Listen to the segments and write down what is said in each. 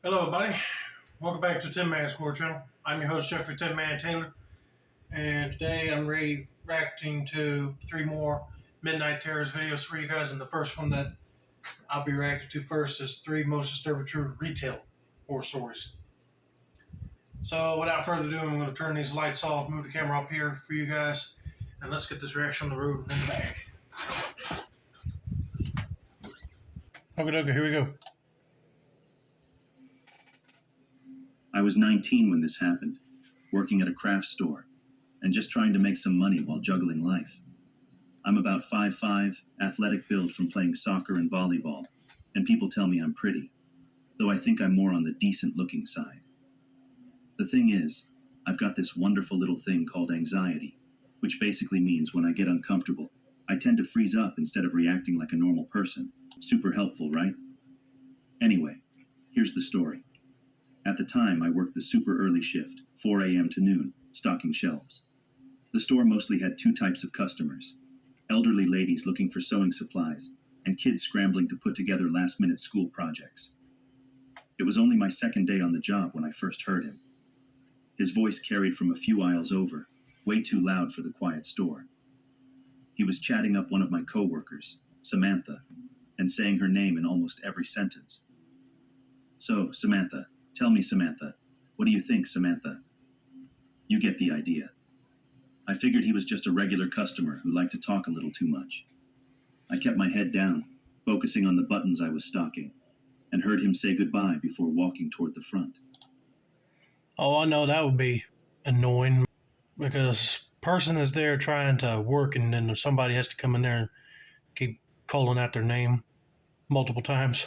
Hello, everybody. Welcome back to Tin Man Score Channel. I'm your host, Jeffrey Tin Man Taylor, and today I'm reacting to three more Midnight Terrors videos for you guys. And the first one that I'll be reacting to first is three most disturbing true retail horror stories. So, without further ado, I'm going to turn these lights off, move the camera up here for you guys, and let's get this reaction on the road and in the bag. Okay, here we go. I was 19 when this happened, working at a craft store, and just trying to make some money while juggling life. I'm about 5'5", athletic build from playing soccer and volleyball, and people tell me I'm pretty, though I think I'm more on the decent-looking side. The thing is, I've got this wonderful little thing called anxiety, which basically means when I get uncomfortable, I tend to freeze up instead of reacting like a normal person. Super helpful, right? Anyway, here's the story. At the time, I worked the super early shift, 4 a.m. to noon, stocking shelves. The store mostly had two types of customers: elderly ladies looking for sewing supplies, and kids scrambling to put together last-minute school projects. It was only my second day on the job when I first heard him. His voice carried from a few aisles over, way too loud for the quiet store. He was chatting up one of my coworkers, Samantha, and saying her name in almost every sentence. So, Samantha, tell me, Samantha. What do you think, Samantha? You get the idea. I figured he was just a regular customer who liked to talk a little too much. I kept my head down, focusing on the buttons I was stocking, and heard him say goodbye before walking toward the front. Oh, I know that would be annoying because person is there trying to work, and then somebody has to come in there and keep calling out their name multiple times.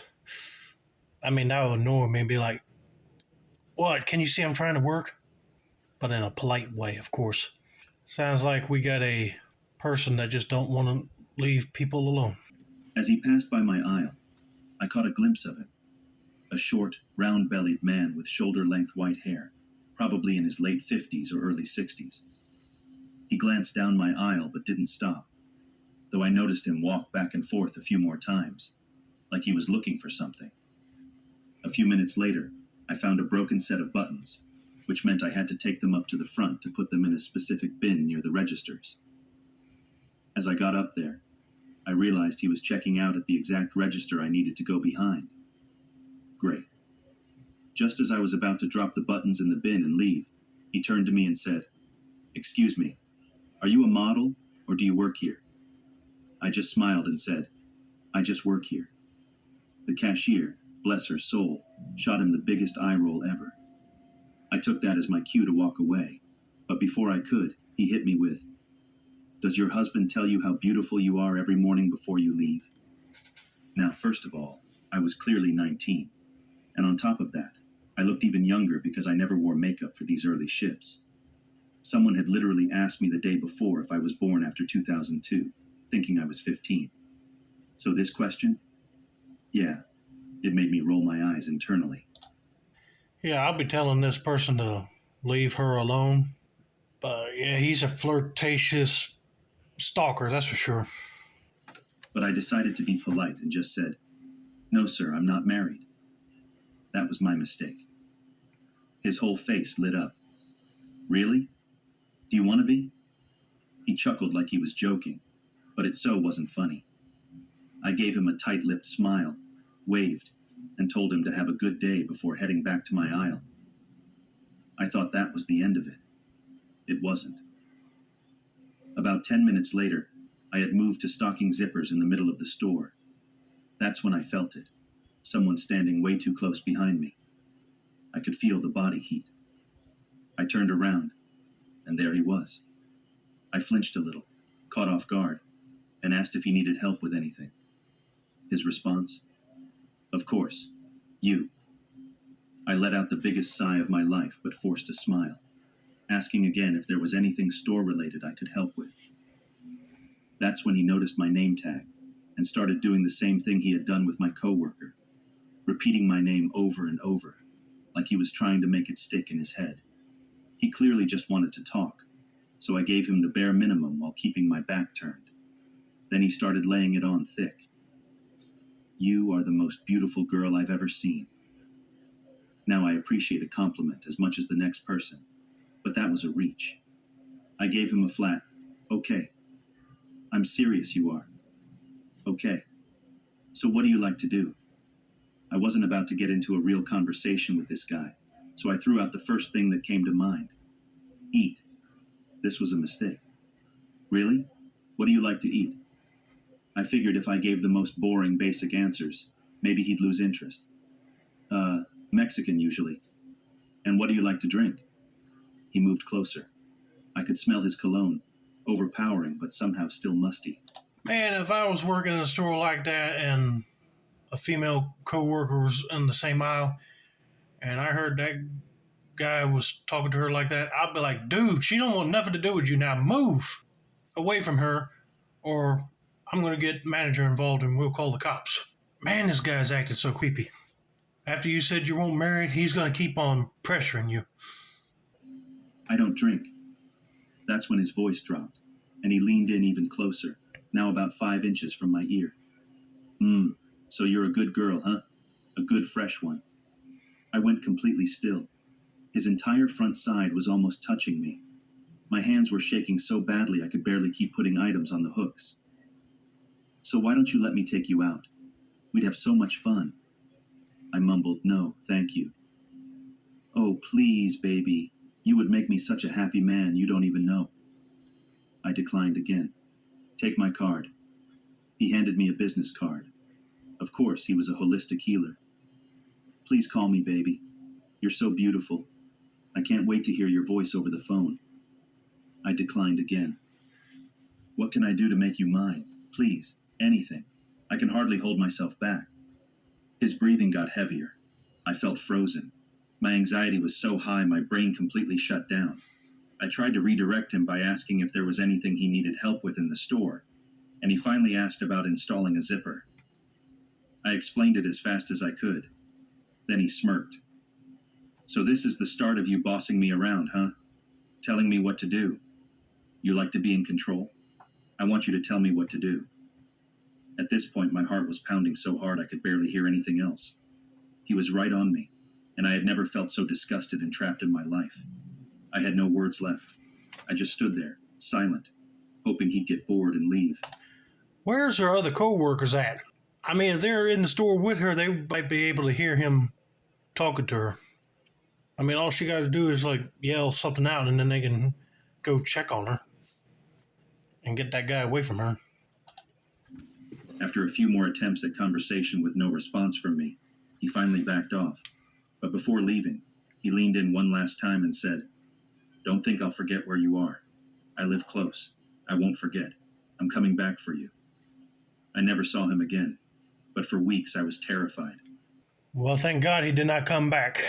I mean, that would annoy me and be like, what? Can you see I'm trying to work? But in a polite way, of course. Sounds like we got a person that just don't want to leave people alone. As he passed by my aisle, I caught a glimpse of him. A short, round-bellied man with shoulder-length white hair, probably in his late 50s or early 60s. He glanced down my aisle but didn't stop, though I noticed him walk back and forth a few more times, like he was looking for something. A few minutes later, I found a broken set of buttons, which meant I had to take them up to the front to put them in a specific bin near the registers. As I got up there, I realized he was checking out at the exact register I needed to go behind. Great. Just as I was about to drop the buttons in the bin and leave, he turned to me and said, "Excuse me, are you a model or do you work here?" I just smiled and said, "I just work here." The cashier, bless her soul, shot him the biggest eye roll ever. I took that as my cue to walk away, but before I could, he hit me with, "Does your husband tell you how beautiful you are every morning before you leave?" Now, first of all, I was clearly 19, and on top of that, I looked even younger because I never wore makeup for these early shifts. Someone had literally asked me the day before if I was born after 2002, thinking I was 15. So this question? Yeah, it made me roll my eyes internally. Yeah, I'll be telling this person to leave her alone. But yeah, he's a flirtatious stalker, that's for sure. But I decided to be polite and just said, "No, sir, I'm not married." That was my mistake. His whole face lit up. "Really? Do you want to be?" He chuckled like he was joking, but it so wasn't funny. I gave him a tight-lipped smile, waved, and told him to have a good day before heading back to my aisle. I thought that was the end of it. It wasn't. About 10 minutes later, I had moved to stocking zippers in the middle of the store. That's when I felt it. Someone standing way too close behind me. I could feel the body heat. I turned around, and there he was. I flinched a little, caught off guard, and asked if he needed help with anything. His response? "Of course. You." I let out the biggest sigh of my life, but forced a smile, asking again if there was anything store-related I could help with. That's when he noticed my name tag and started doing the same thing he had done with my coworker, repeating my name over and over, like he was trying to make it stick in his head. He clearly just wanted to talk, so I gave him the bare minimum while keeping my back turned. Then he started laying it on thick. "You are the most beautiful girl I've ever seen." Now I appreciate a compliment as much as the next person, but that was a reach. I gave him a flat, okay. I'm serious, you are. Okay. So what do you like to do? I wasn't about to get into a real conversation with this guy, so I threw out the first thing that came to mind. Eat. This was a mistake. Really? What do you like to eat? I figured if I gave the most boring, basic answers, maybe he'd lose interest. Mexican usually. And what do you like to drink? He moved closer. I could smell his cologne, overpowering but somehow still musty. Man, if I was working in a store like that and a female coworker was in the same aisle and I heard that guy was talking to her like that, I'd be like, dude, she don't want nothing to do with you. Now move away from her or I'm going to get manager involved and we'll call the cops. Man, this guy's acting so creepy. After you said you weren't married, he's going to keep on pressuring you. I don't drink. That's when his voice dropped, and he leaned in even closer, now about 5 inches from my ear. So you're a good girl, huh? A good fresh one. I went completely still. His entire front side was almost touching me. My hands were shaking so badly I could barely keep putting items on the hooks. So why don't you let me take you out? We'd have so much fun. I mumbled, no, thank you. Oh, please, baby. You would make me such a happy man you don't even know. I declined again. Take my card. He handed me a business card. Of course, he was a holistic healer. Please call me, baby. You're so beautiful. I can't wait to hear your voice over the phone. I declined again. What can I do to make you mine? Please, anything. I can hardly hold myself back. His breathing got heavier. I felt frozen. My anxiety was so high my brain completely shut down. I tried to redirect him by asking if there was anything he needed help with in the store, and he finally asked about installing a zipper. I explained it as fast as I could. Then he smirked. So this is the start of you bossing me around, huh? Telling me what to do. You like to be in control? I want you to tell me what to do. At this point, my heart was pounding so hard I could barely hear anything else. He was right on me, and I had never felt so disgusted and trapped in my life. I had no words left. I just stood there, silent, hoping he'd get bored and leave. Where's her other co-workers at? I mean, if they're in the store with her, they might be able to hear him talking to her. I mean, all she got to do is like yell something out and then they can go check on her and get that guy away from her. After a few more attempts at conversation with no response from me, he finally backed off. But before leaving, he leaned in one last time and said, "Don't think I'll forget where you are. I live close. I won't forget. I'm coming back for you." I never saw him again, but for weeks I was terrified. Well, thank God he did not come back.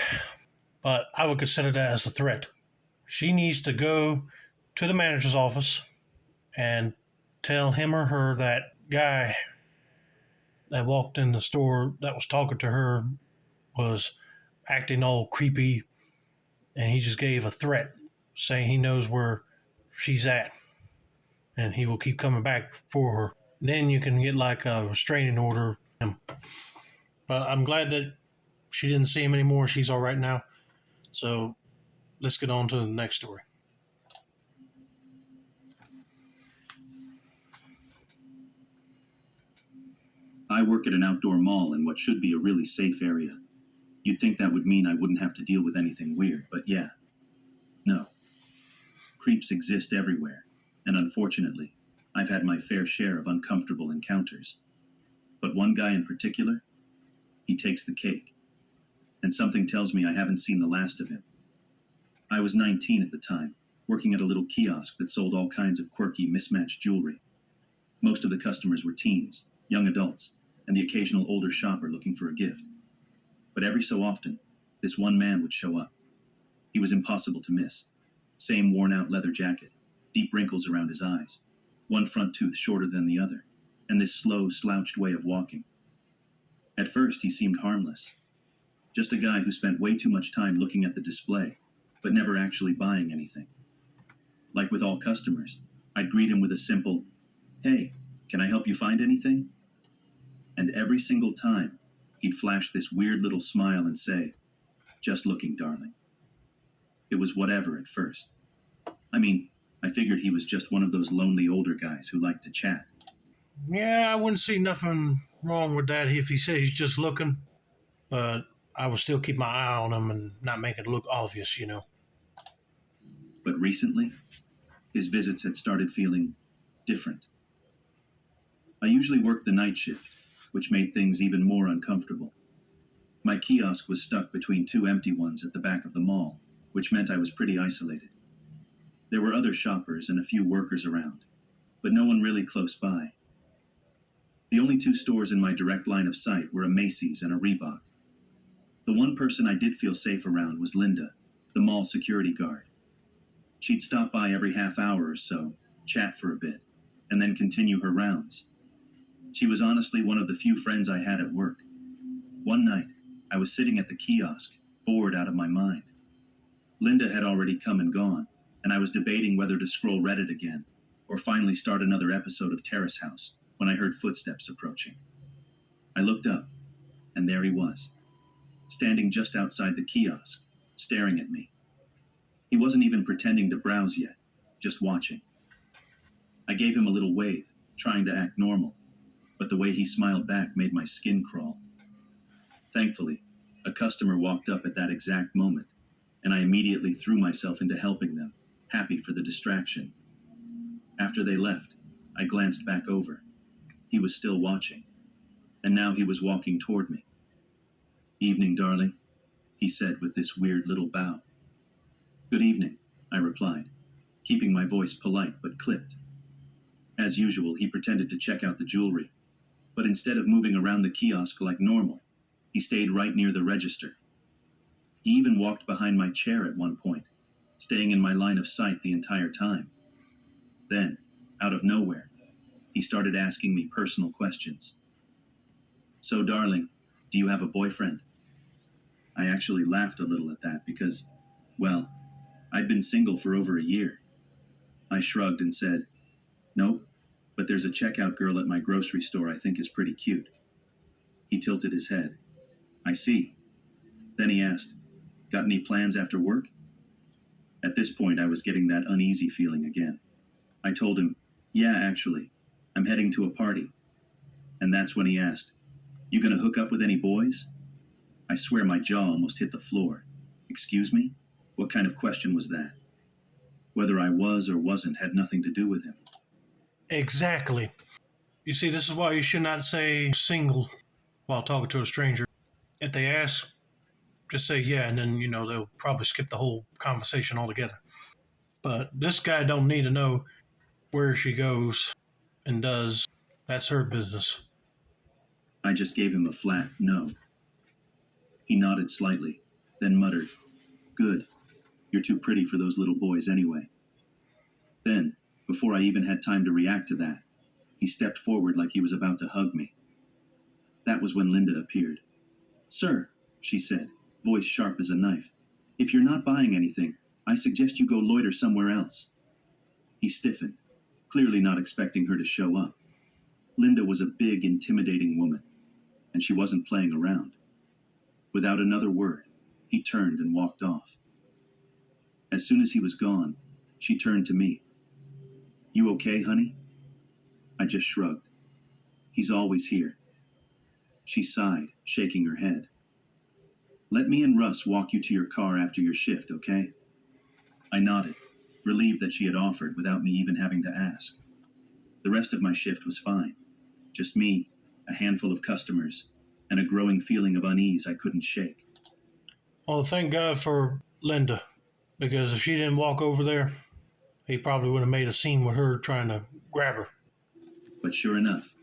But I would consider that as a threat. She needs to go to the manager's office and tell him or her that guy that walked in the store that was talking to her was acting all creepy and he just gave a threat saying he knows where she's at and he will keep coming back for her. Then you can get like a restraining order. But I'm glad that she didn't see him anymore. She's all right now. So let's get on to the next story. I work at an outdoor mall in what should be a really safe area. You'd think that would mean I wouldn't have to deal with anything weird, but yeah. No. Creeps exist everywhere, and unfortunately, I've had my fair share of uncomfortable encounters. But one guy in particular, he takes the cake. And something tells me I haven't seen the last of him. I was 19 at the time, working at a little kiosk that sold all kinds of quirky, mismatched jewelry. Most of the customers were teens, young adults, and the occasional older shopper looking for a gift. But every so often, this one man would show up. He was impossible to miss. Same worn-out leather jacket, deep wrinkles around his eyes, one front tooth shorter than the other, and this slow, slouched way of walking. At first, he seemed harmless. Just a guy who spent way too much time looking at the display, but never actually buying anything. Like with all customers, I'd greet him with a simple, "Hey, can I help you find anything?" And every single time, he'd flash this weird little smile and say, Just looking, darling. It was whatever at first. I mean, I figured he was just one of those lonely older guys who liked to chat. Yeah, I wouldn't see nothing wrong with that if he said he's just looking, but I would still keep my eye on him and not make it look obvious, you know. But recently, his visits had started feeling different. I usually worked the night shift, which made things even more uncomfortable. My kiosk was stuck between two empty ones at the back of the mall, which meant I was pretty isolated. There were other shoppers and a few workers around, but no one really close by. The only two stores in my direct line of sight were a Macy's and a Reebok. The one person I did feel safe around was Linda, the mall security guard. She'd stop by every half hour or so, chat for a bit, and then continue her rounds. She was honestly one of the few friends I had at work. One night, I was sitting at the kiosk, bored out of my mind. Linda had already come and gone, and I was debating whether to scroll Reddit again, or finally start another episode of Terrace House, when I heard footsteps approaching. I looked up, and there he was, standing just outside the kiosk, staring at me. He wasn't even pretending to browse yet, just watching. I gave him a little wave, trying to act normal, but the way he smiled back made my skin crawl. Thankfully, a customer walked up at that exact moment, and I immediately threw myself into helping them, happy for the distraction. After they left, I glanced back over. He was still watching, and now he was walking toward me. "Evening, darling," he said with this weird little bow. "Good evening," I replied, keeping my voice polite but clipped. As usual, he pretended to check out the jewelry, but instead of moving around the kiosk like normal, he stayed right near the register. He even walked behind my chair at one point, staying in my line of sight the entire time. Then, out of nowhere, he started asking me personal questions. "So, darling, do you have a boyfriend?" I actually laughed a little at that because, well, I'd been single for over a year. I shrugged and said, "Nope, but there's a checkout girl at my grocery store I think is pretty cute." He tilted his head. "I see." Then he asked, "Got any plans after work?" At this point, I was getting that uneasy feeling again. I told him, "Yeah, actually, I'm heading to a party." And that's when he asked, "You gonna hook up with any boys?" I swear my jaw almost hit the floor. Excuse me? What kind of question was that? Whether I was or wasn't had nothing to do with him. Exactly. You see, this is why you should not say single while talking to a stranger. If they ask, just say yeah, and then, they'll probably skip the whole conversation altogether. But this guy don't need to know where she goes and does. That's her business. I just gave him a flat no. He nodded slightly, then muttered, "Good. You're too pretty for those little boys anyway." Then, before I even had time to react to that, he stepped forward like he was about to hug me. That was when Linda appeared. "Sir," she said, voice sharp as a knife, "if you're not buying anything, I suggest you go loiter somewhere else." He stiffened, clearly not expecting her to show up. Linda was a big, intimidating woman, and she wasn't playing around. Without another word, he turned and walked off. As soon as he was gone, she turned to me. "You okay, honey?" I just shrugged. "He's always here." She sighed, shaking her head. "Let me and Russ walk you to your car after your shift, okay?" I nodded, relieved that she had offered without me even having to ask. The rest of my shift was fine. Just me, a handful of customers, and a growing feeling of unease I couldn't shake. Well, thank God for Linda, because if she didn't walk over there, he probably would have made a scene with her trying to grab her. But sure enough,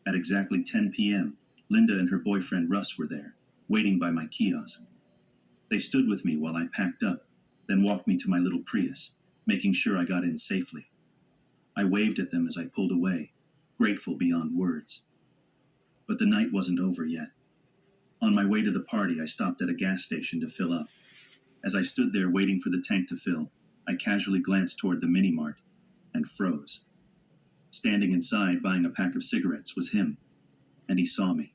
at exactly 10 p.m., Linda and her boyfriend Russ were there, waiting by my kiosk. They stood with me while I packed up, then walked me to my little Prius, making sure I got in safely. I waved at them as I pulled away, grateful beyond words. But the night wasn't over yet. On my way to the party, I stopped at a gas station to fill up. As I stood there waiting for the tank to fill, I casually glanced toward the mini-mart and froze. Standing inside buying a pack of cigarettes was him, and he saw me.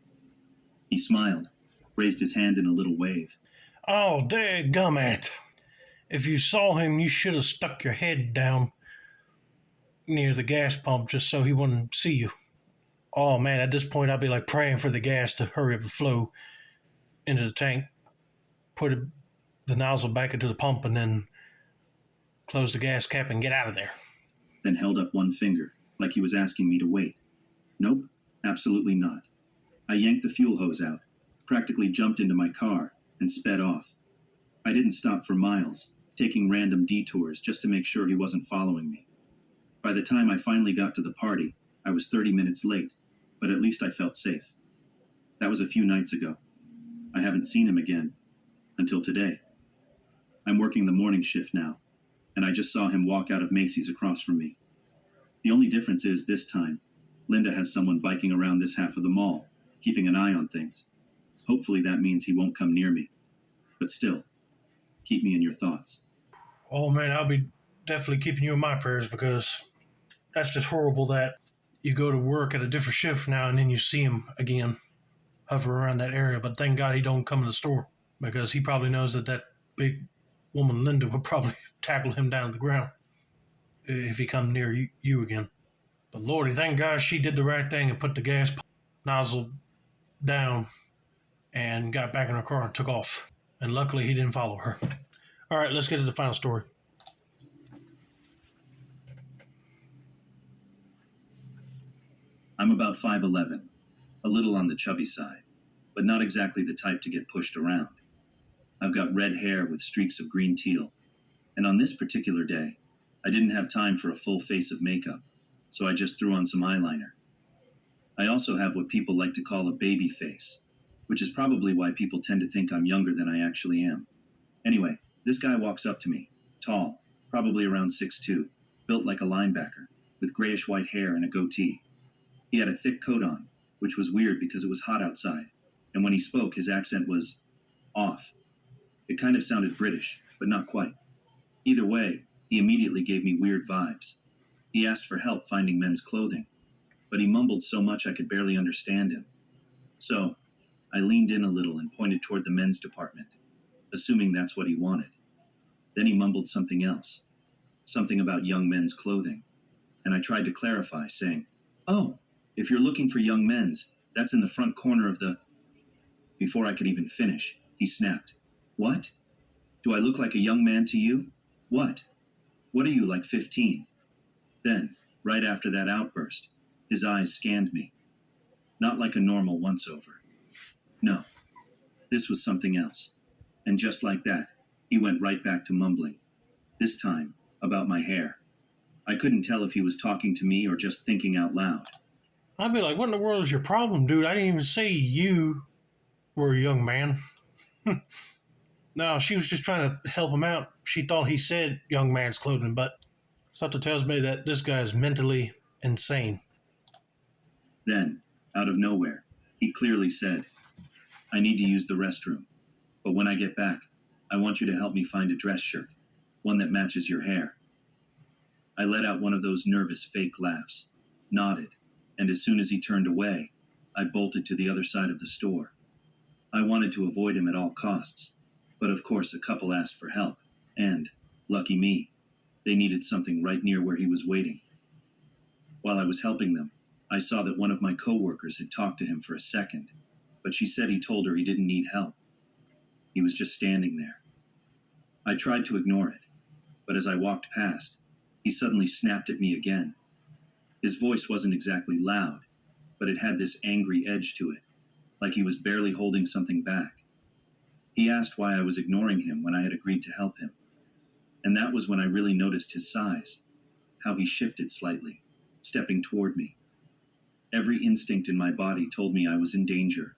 He smiled, raised his hand in a little wave. Oh, dadgummit. If you saw him, you should have stuck your head down near the gas pump just so he wouldn't see you. Oh man, at this point I'd be like praying for the gas to hurry up and flow into the tank, put the nozzle back into the pump, and then close the gas cap and get out of there. Then held up one finger, like he was asking me to wait. Nope, absolutely not. I yanked the fuel hose out, practically jumped into my car, and sped off. I didn't stop for miles, taking random detours just to make sure he wasn't following me. By the time I finally got to the party, I was 30 minutes late, but at least I felt safe. That was a few nights ago. I haven't seen him again until today. I'm working the morning shift now, and I just saw him walk out of Macy's across from me. The only difference is this time, Linda has someone biking around this half of the mall, keeping an eye on things. Hopefully that means he won't come near me. But still, keep me in your thoughts. Oh man, I'll be definitely keeping you in my prayers because that's just horrible that you go to work at a different shift now and then you see him again hover around that area. But thank God he don't come in the store because he probably knows that big woman Linda would probably tackle him down to the ground if he come near you again. But Lordy, thank God she did the right thing and put the gas nozzle down and got back in her car and took off. And luckily he didn't follow her. All right, let's get to the final story. I'm about 5'11", a little on the chubby side, but not exactly the type to get pushed around. I've got red hair with streaks of green teal, and on this particular day, I didn't have time for a full face of makeup, so I just threw on some eyeliner. I also have what people like to call a baby face, which is probably why people tend to think I'm younger than I actually am. Anyway, this guy walks up to me, tall, probably around 6'2", built like a linebacker, with grayish-white hair and a goatee. He had a thick coat on, which was weird because it was hot outside, and when he spoke, his accent was off. It kind of sounded British, but not quite. Either way, he immediately gave me weird vibes. He asked for help finding men's clothing, but he mumbled so much I could barely understand him. So, I leaned in a little and pointed toward the men's department, assuming that's what he wanted. Then he mumbled something else, something about young men's clothing, and I tried to clarify, saying, "Oh, if you're looking for young men's, that's in the front corner of the..." Before I could even finish, he snapped. "What? Do I look like a young man to you? What? What are you, like 15? Then, right after that outburst, his eyes scanned me. Not like a normal once-over. No, this was something else. And just like that, he went right back to mumbling. This time, about my hair. I couldn't tell if he was talking to me or just thinking out loud. I'd be like, what in the world is your problem, dude? I didn't even say you were a young man. No, she was just trying to help him out. She thought he said young man's clothing, but something tells me that this guy is mentally insane. Then, out of nowhere, he clearly said, "I need to use the restroom, but when I get back, I want you to help me find a dress shirt, one that matches your hair." I let out one of those nervous fake laughs, nodded, and as soon as he turned away, I bolted to the other side of the store. I wanted to avoid him at all costs, but of course a couple asked for help, and, lucky me, they needed something right near where he was waiting. While I was helping them, I saw that one of my coworkers had talked to him for a second, but she said he told her he didn't need help. He was just standing there. I tried to ignore it, but as I walked past, he suddenly snapped at me again. His voice wasn't exactly loud, but it had this angry edge to it, like he was barely holding something back. He asked why I was ignoring him when I had agreed to help him. And that was when I really noticed his size, how he shifted slightly, stepping toward me. Every instinct in my body told me I was in danger.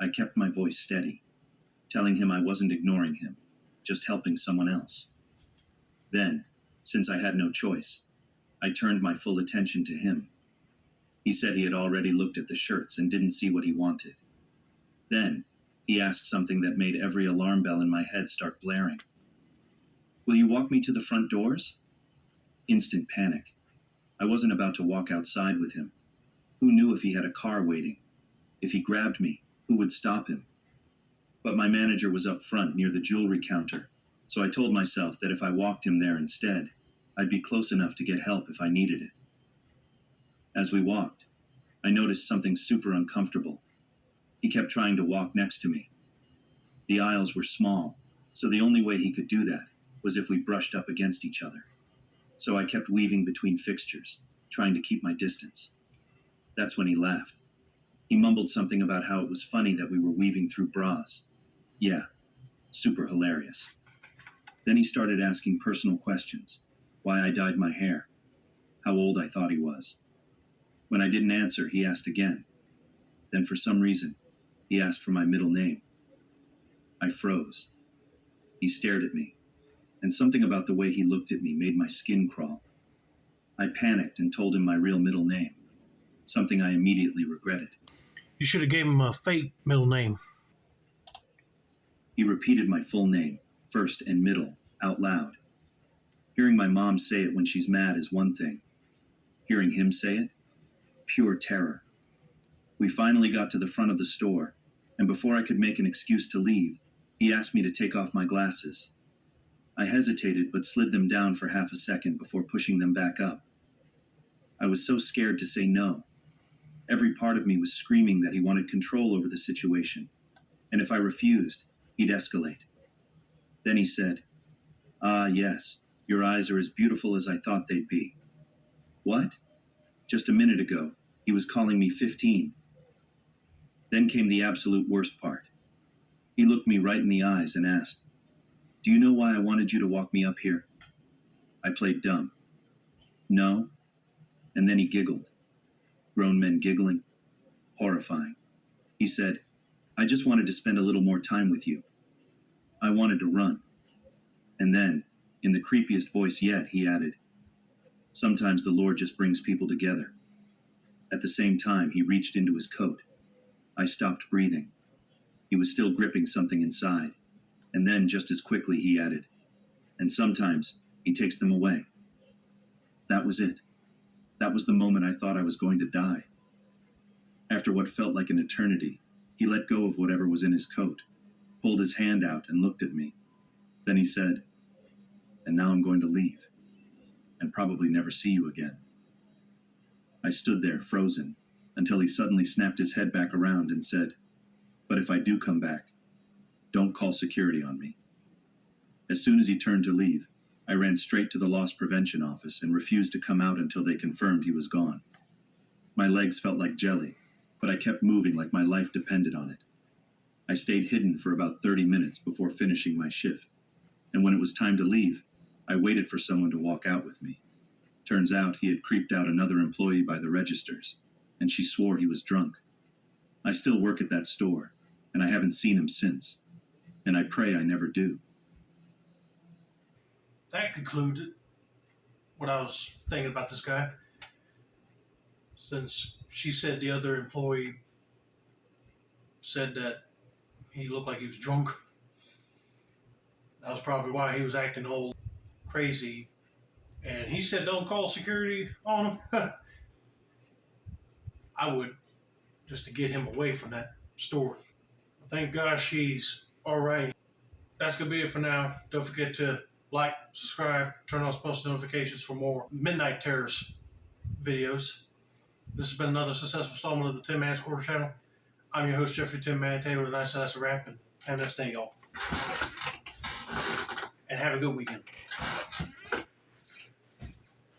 I kept my voice steady, telling him I wasn't ignoring him, just helping someone else. Then, since I had no choice, I turned my full attention to him. He said he had already looked at the shirts and didn't see what he wanted. Then, he asked something that made every alarm bell in my head start blaring. "Will you walk me to the front doors?" Instant panic. I wasn't about to walk outside with him. Who knew if he had a car waiting? If he grabbed me, who would stop him? But my manager was up front near the jewelry counter, so I told myself that if I walked him there instead, I'd be close enough to get help if I needed it. As we walked, I noticed something super uncomfortable. He kept trying to walk next to me. The aisles were small, so the only way he could do that was if we brushed up against each other. So I kept weaving between fixtures, trying to keep my distance. That's when he laughed. He mumbled something about how it was funny that we were weaving through bras. Yeah, super hilarious. Then he started asking personal questions. Why I dyed my hair. How old I thought he was. When I didn't answer, he asked again. Then for some reason, he asked for my middle name. I froze. He stared at me, and something about the way he looked at me made my skin crawl. I panicked and told him my real middle name, something I immediately regretted. You should have gave him a fake middle name. He repeated my full name, first and middle, out loud. Hearing my mom say it when she's mad is one thing. Hearing him say it? Pure terror. We finally got to the front of the store, and before I could make an excuse to leave, he asked me to take off my glasses. I hesitated but slid them down for half a second before pushing them back up. I was so scared to say no. Every part of me was screaming that he wanted control over the situation, and if I refused, he'd escalate. Then he said, "Ah, yes, your eyes are as beautiful as I thought they'd be." What? Just a minute ago, he was calling me 15. Then came the absolute worst part. He looked me right in the eyes and asked, "Do you know why I wanted you to walk me up here?" I played dumb. No. And then he giggled. Grown men giggling. Horrifying. He said, "I just wanted to spend a little more time with you." I wanted to run. And then, in the creepiest voice yet, he added, "Sometimes the Lord just brings people together." At the same time, he reached into his coat. I stopped breathing. He was still gripping something inside. And then, just as quickly, he added, "And sometimes he takes them away." That was it. That was the moment I thought I was going to die. After what felt like an eternity, he let go of whatever was in his coat, pulled his hand out and looked at me. Then he said, "And now I'm going to leave, and probably never see you again." I stood there, frozen, until he suddenly snapped his head back around and said, "But if I do come back, don't call security on me." As soon as he turned to leave, I ran straight to the loss prevention office and refused to come out until they confirmed he was gone. My legs felt like jelly, but I kept moving like my life depended on it. I stayed hidden for about 30 minutes before finishing my shift, and when it was time to leave, I waited for someone to walk out with me. Turns out he had creeped out another employee by the registers, and she swore he was drunk. I still work at that store, and I haven't seen him since, and I pray I never do. That concluded what I was thinking about this guy. Since she said the other employee said that he looked like he was drunk, that was probably why he was acting all crazy. And he said don't call security on him. I would, just to get him away from that store. Thank God she's alright. That's going to be it for now. Don't forget to like, subscribe, turn on post notifications for more Midnight Terrors videos. This has been another successful installment of the Tin Man's Quarter channel. I'm your host, Jeffrey Tin Man Taylor, with a nice ass rap, and have a nice day, y'all. And have a good weekend.